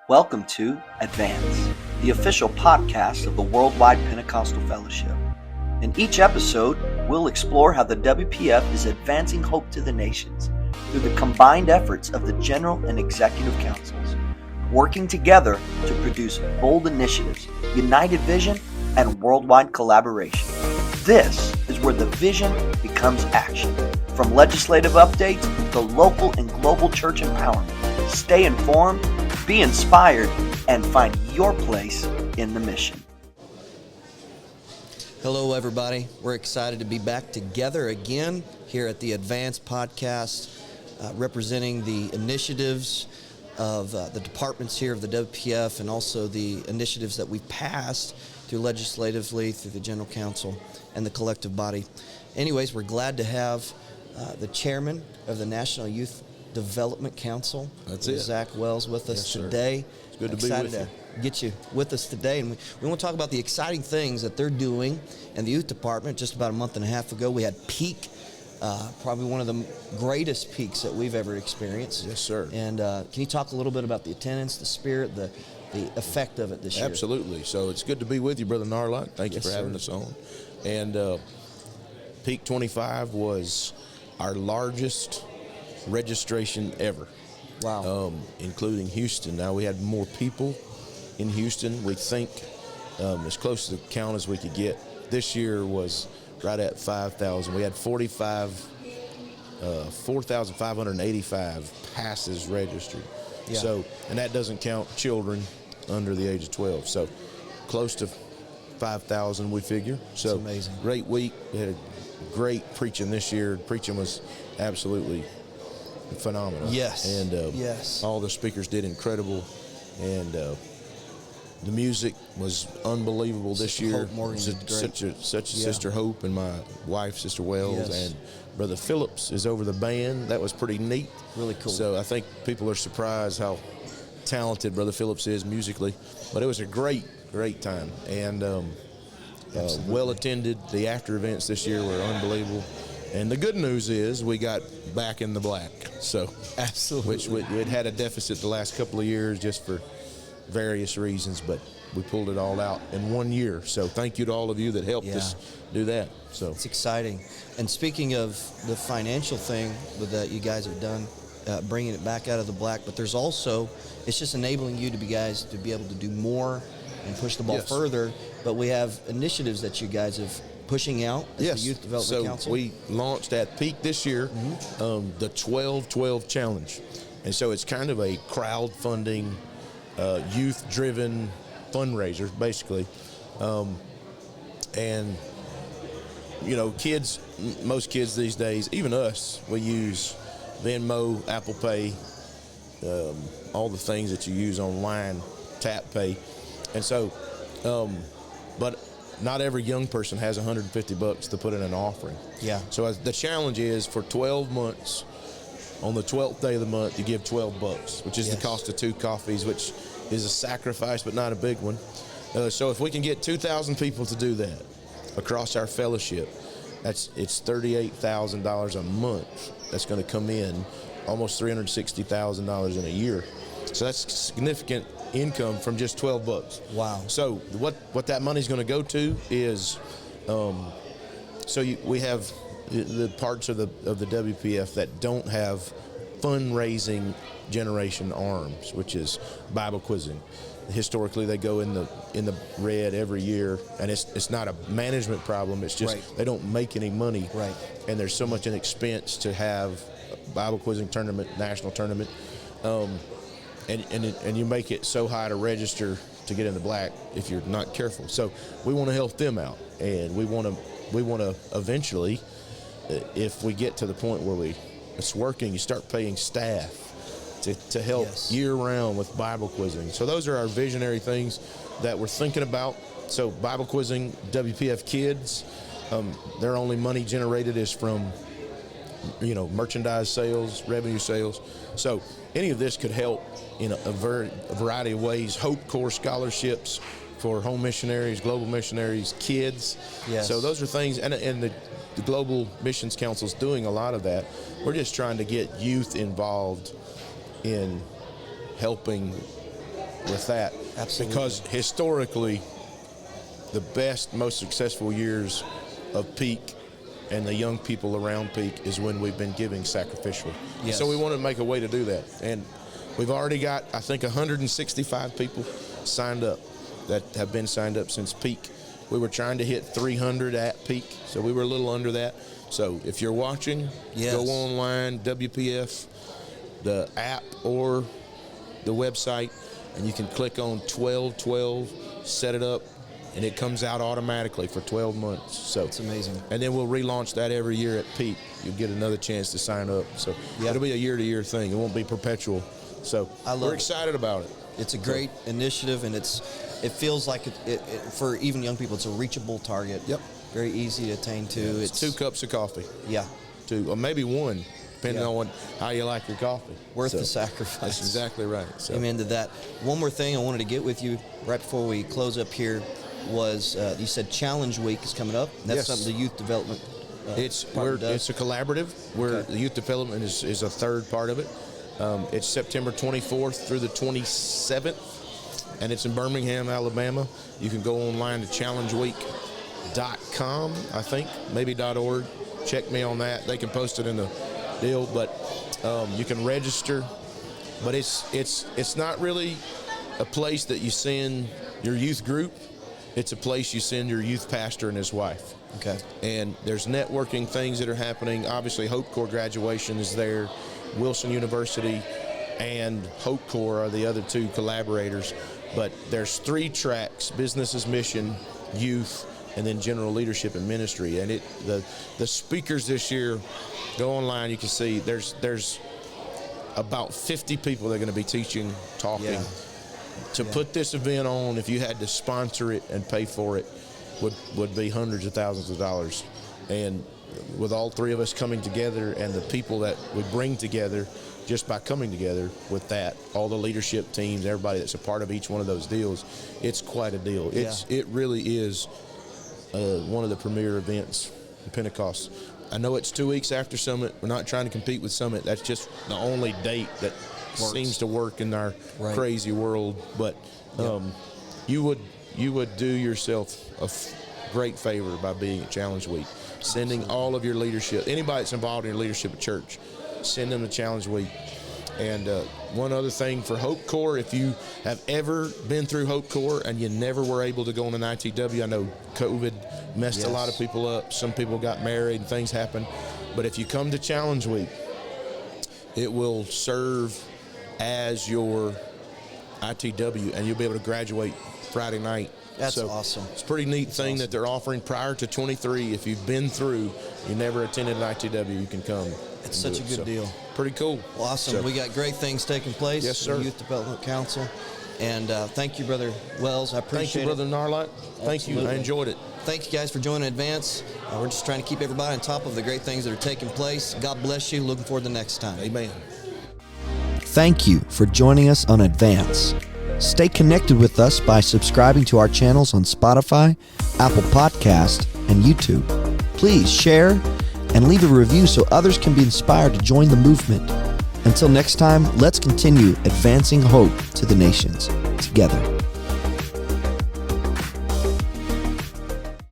Welcome to Advance, the official podcast of the Worldwide Pentecostal Fellowship. In each episode, we'll explore how the WPF is advancing hope to the nations through the combined efforts of the General and Executive Councils, working together to produce bold initiatives, united vision, and worldwide collaboration. This is where the vision becomes action. From legislative updates to local and global church empowerment. Stay informed, be inspired, and find your place in the mission. Hello, everybody. We're excited to be back together again here at the Advance podcast, representing the initiatives of the departments here of the WPF and also the initiatives that we've passed through legislatively, through the General Council and the collective body. Anyways, we're glad to have the chairman of the National Youth Development Council, Zach Wells, with us today. It's good to be with you. Get you with us today, and we want to talk about the exciting things that they're doing in the youth department. Just about a month and a half ago, we had Peak, probably one of the greatest peaks that we've ever experienced. Yes, sir. And can you talk a little bit about the attendance, the spirit, the effect of it this year? Absolutely. So it's good to be with you, Brother Narlot. Thank you for having us on. And Peak 25 was our largest registration ever. Wow. Including Houston. Now, we had more people in Houston. We think as close to the count as we could get. This year was right at 5,000. We had 4,585 passes registered. Yeah. So, and that doesn't count children under the age of 12. So close to 5,000, we figure. So that's amazing. Great week. We had a great preaching this year. Preaching was absolutely phenomenal. Yes. And yes. all the speakers did incredible. And the music was unbelievable this year. Hope Morgan did great. Such a Sister Hope and my wife, Sister Wells, and Brother Phillips is over the band. That was pretty neat. Really cool. So I think people are surprised how talented Brother Phillips is musically. But it was a great time. And well attended. The after events this year were unbelievable. And the good news is we got back in the black. So absolutely, which we'd had a deficit the last couple of years just for various reasons, but we pulled it all out in 1 year. So thank you to all of you that helped us do that. So it's exciting. And speaking of the financial thing that you guys have done, bringing it back out of the black, but there's also, it's just enabling you to be able to do more and push the ball further. But we have initiatives that you guys have pushing out as the Youth Development Council. So we launched at Peak this year, the 12-12 Challenge. And so it's kind of a crowdfunding, youth-driven fundraiser, basically. And, you know, most kids these days, even us, we use Venmo, Apple Pay, all the things that you use online, Tap Pay. And so, but not every young person has $150 to put in an offering. Yeah. So the challenge is for 12 months, on the 12th day of the month, you give $12, which is the cost of 2 coffees, which is a sacrifice, but not a big one. So if we can get 2,000 people to do that across our fellowship, it's $38,000 a month that's going to come in, almost $360,000 in a year. So that's significant income from just $12. Wow. So what that money's going to go to is, we have the parts of the WPF that don't have fundraising generation arms, which is Bible quizzing. Historically, they go in the red every year, and it's not a management problem. It's just they don't make any money, and there's so much an expense to have a Bible quizzing tournament, national tournament. And you make it so high to register to get in the black if you're not careful. So we want to help them out, and we want to eventually, if we get to the point where it's working, you start paying staff to help year round with Bible quizzing. So those are our visionary things that we're thinking about. So Bible quizzing, WPF kids, their only money generated is from merchandise sales, revenue sales. So any of this could help in a variety of ways. Hope Corps scholarships for home missionaries, global missionaries, kids. Yes. So those are things, and the Global Missions Council is doing a lot of that. We're just trying to get youth involved in helping with that. Absolutely. Because historically, the best, most successful years of Peak and the young people around Peak is when we've been giving sacrificially. Yes. So we want to make a way to do that. And we've already got, I think, 165 people signed up that have been signed up since Peak. We were trying to hit 300 at Peak, so we were a little under that. So if you're watching, Yes. go online, WPF, the app or the website, and you can click on 1212, set it up, and it comes out automatically for 12 months. So It's amazing. And then we'll relaunch that every year at Peak. You'll get another chance to sign up. So Yeah. it'll be a year-to-year thing. It won't be perpetual. So I love we're it. excited about it. It's a great initiative, and it feels like for even young people, it's a reachable target. Yep. Very easy to attain to. It's 2 cups of coffee. Yeah. 2, or maybe 1, depending Yeah. on how you like your coffee. Worth So the sacrifice. That's exactly right. So Amen to that. One more thing I wanted to get with you right before we close up here was you said Challenge Week is coming up. That's Yes. something the youth development It's department does. it's a collaborative where Okay. the youth development is a third part of it. It's September 24th through the 27th, and it's in Birmingham, Alabama. You can go online to challengeweek.com, I think, maybe .org. Check me on that. They can post it in the deal, but you can register. But it's not really a place that you send your youth group. It's a place you send your youth pastor and his wife. Okay. And there's networking things that are happening. Obviously, Hope Corps graduation is there. Wilson University and Hope Corps are the other 2 collaborators. But there's 3 tracks: business as mission, youth, and then general leadership and ministry. And the speakers this year, go online, you can see there's about 50 people that are going to be teaching, talking. Yeah. To put this event on, if you had to sponsor it and pay for it, would be hundreds of thousands of dollars. And with all 3 of us coming together and the people that we bring together just by coming together with that, all the leadership teams, everybody that's a part of each one of those deals, it's quite a deal. It really is one of the premier events in Pentecost. I know it's 2 weeks after Summit. We're not trying to compete with Summit. That's just the only date that seems to work in our crazy world. But you would do yourself a great favor by being at Challenge Week. Sending all of your leadership, anybody that's involved in your leadership at church, send them to Challenge Week. And one other thing for Hope Corps, if you have ever been through Hope Corps and you never were able to go on an ITW, I know COVID messed a lot of people up. Some people got married and things happened. But if you come to Challenge Week, it will serve as your ITW, and you'll be able to graduate Friday night. That's awesome. It's a pretty neat thing that they're offering prior to 23. If you've been through, you never attended an ITW, you can come. It's such a good deal. Pretty cool. Well, awesome. So, We got great things taking place. Yes, sir. The Youth Development Council. And thank you, Brother Wells. I appreciate thank you, it. Brother Narlot. Thank you. I Absolutely. enjoyed it. Thank you guys for joining Advance. We're just trying to keep everybody on top of the great things that are taking place. God bless you. Looking forward to the next time. Amen. Thank you for joining us on Advance. Stay connected with us by subscribing to our channels on Spotify, Apple Podcast, and YouTube. Please share and leave a review so others can be inspired to join the movement. Until next time, let's continue advancing hope to the nations together.